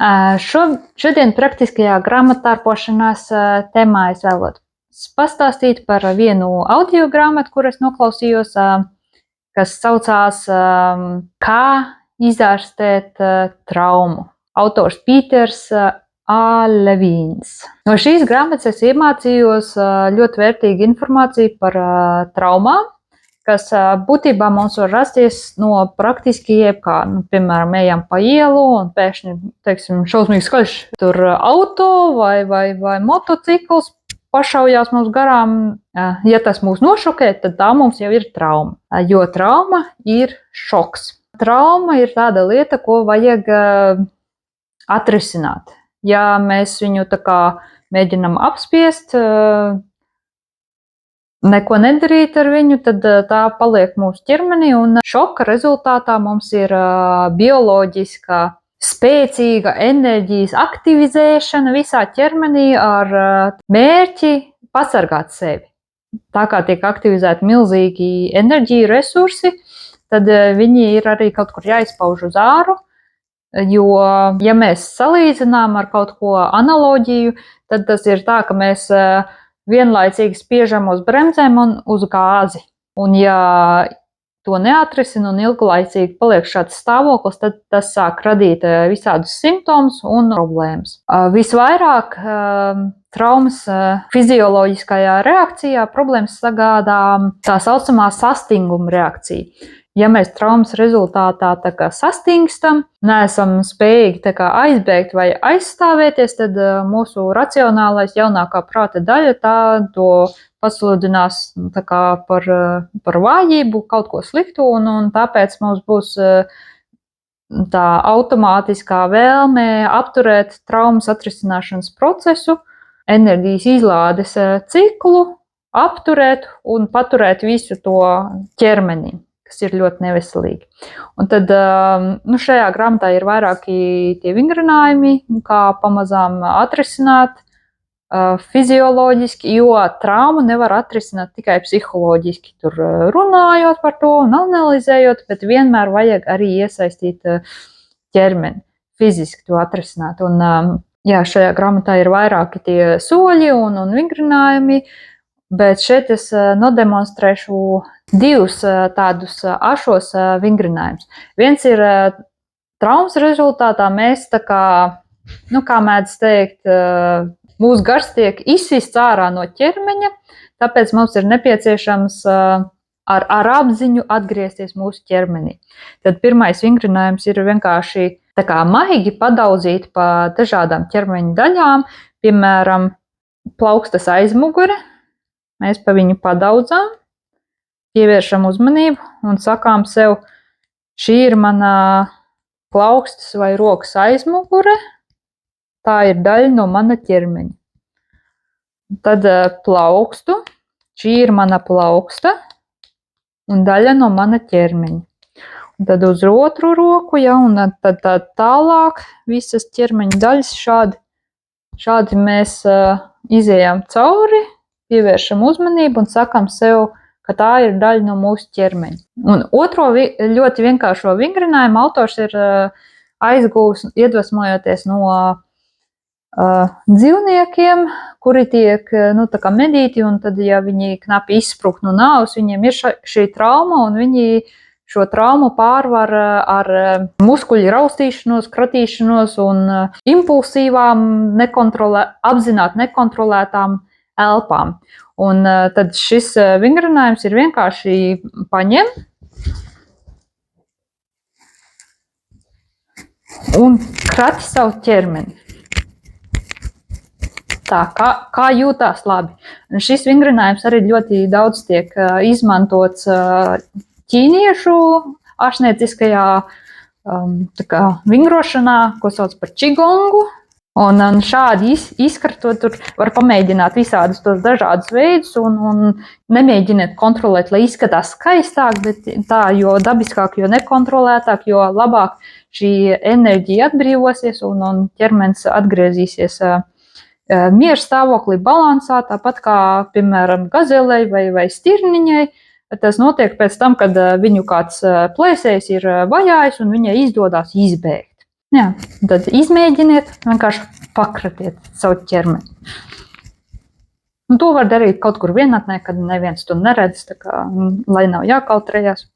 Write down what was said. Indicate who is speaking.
Speaker 1: Šodien praktiskajā grāmattārpošanās temā es vēlos pastāstīt par vienu audio grāmatu, kur es noklausījos, kas saucās Kā izārstēt traumu. Autors Pīters A. Levīns. No šīs grāmatas es iemācījos ļoti vērtīgu informāciju par traumām, kas būtībā mums var rasties no praktiski jebkā. Piemēram, ejam pa ielu un pēkšņi, teiksim, šausmīgi skaļš tur auto vai motocikls pašaujās mums garām. Ja tas mūs nošokē, tad tā mums jau ir trauma, jo trauma ir šoks. Trauma ir tāda lieta, ko vajag atrisināt. Ja mēs viņu tā kā mēģinam apspiest, neko nedarīt ar viņu, tad tā paliek mūsu ķermenī, un šoka rezultātā mums ir bioloģiskā, spēcīga enerģijas aktivizēšana visā ķermenī ar mērķi pasargāt sevi. Tā kā tiek aktivizēti milzīgi enerģiju resursi, tad viņi ir arī kaut kur jāizpauž uz āru, jo, ja mēs salīdzinām ar kaut ko analoģiju, tad tas ir tā, ka mēs vienlaicīgi spiežam uz bremzēm un uz gāzi. Un ja to neatrisina un ilglaicīgi paliek šāds stāvoklis, tad tas sāk radīt visādus simptomus un problēmas. Visvairāk traumas fizioloģiskajā reakcijā problēmas sagādā tā saucamā sastinguma reakcija. Ja mēs traumas rezultātā sastingstam, neesam spējīgi aizbēgt vai aizstāvēties, tad mūsu racionālais jaunākā prāta daļa to pasludinās par vājību, kaut ko sliktu, un tāpēc mums būs tā automātiskā vēlme apturēt traumas atrisināšanas procesu, enerģijas izlādes ciklu, apturēt un paturēt visu to ķermenī, kas ir ļoti neveselīgi. Un tad šajā grāmatā ir vairāki tie vingrinājumi, kā pamazām atrisināt fizioloģiski, jo traumu nevar atrisināt tikai psiholoģiski, tur runājot par to un analizējot, bet vienmēr vajag arī iesaistīt ķermeni, fiziski to atrisināt. Un šajā grāmatā ir vairāki tie soļi un vingrinājumi, bet šeit es nodemonstrēšu divus tādus ašos vingrinājumus. Viens ir traumas rezultātā mēs kā mēdz teikt, mūsu gars tiek izsists ārā no ķermeņa, tāpēc mums ir nepieciešams ar apziņu atgriezties mūsu ķermenī. Tad pirmais vingrinājums ir vienkārši maigi padaudzīt pa dažādām ķermeņa daļām, piemēram, plaukstas aizmugure. Mēs pa viņu padaudzām, pievēršam uzmanību un sakām sev, šī ir mana plaukstas vai rokas aizmugure, tā ir daļa no mana ķermeņa. Tad plaukstu, šī ir mana plauksta un daļa no mana ķermeņa. Un tad uz otru roku, un tad tālāk visas ķermeņa daļas šādi mēs izejam cauri, pievēršam uzmanību un sakam sev, ka tā ir daļa no mūsu ķermeņa. Un otro ļoti vienkāršo vingrinājumu autors ir aizgūs, iedvesmojoties no dzīvniekiem, kuri tiek medīti, un tad, ja viņi knapi izsprūk no nāves, viņiem ir šī trauma, un viņi šo traumu pārvar ar muskuļu raustīšanos, kratīšanos un impulsīvām, apzināti nekontrolētām elpām. Un tad šis vingrinājums ir vienkārši paņem un krati savu ķermeni. Tā, kā jūtās labi. Un šis vingrinājums arī ļoti daudz tiek izmantots ķīniešu ārstnieciskajā vingrošanā, ko sauc par qigongu. Un šādi izkratot, tur var pamēģināt visādus tos dažādus veidus un nemēģiniet kontrolēt, lai izskatās skaistāk, bet tā, jo dabiskāk, jo nekontrolētāk, jo labāk šī enerģija atbrīvosies un ķermenis atgriezīsies miera stāvoklī, balansā, tāpat kā, piemēram, gazelei vai stirniņai. Tas notiek pēc tam, kad viņu kāds plēsējs ir vajājis un viņai izdodas izbēgt. Jā, tad izmēģiniet, vienkārši pakratiet savu ķermeni. Un to var darīt kaut kur vienatnē, kad neviens to neredz, tā kā, lai nav jākautrējās.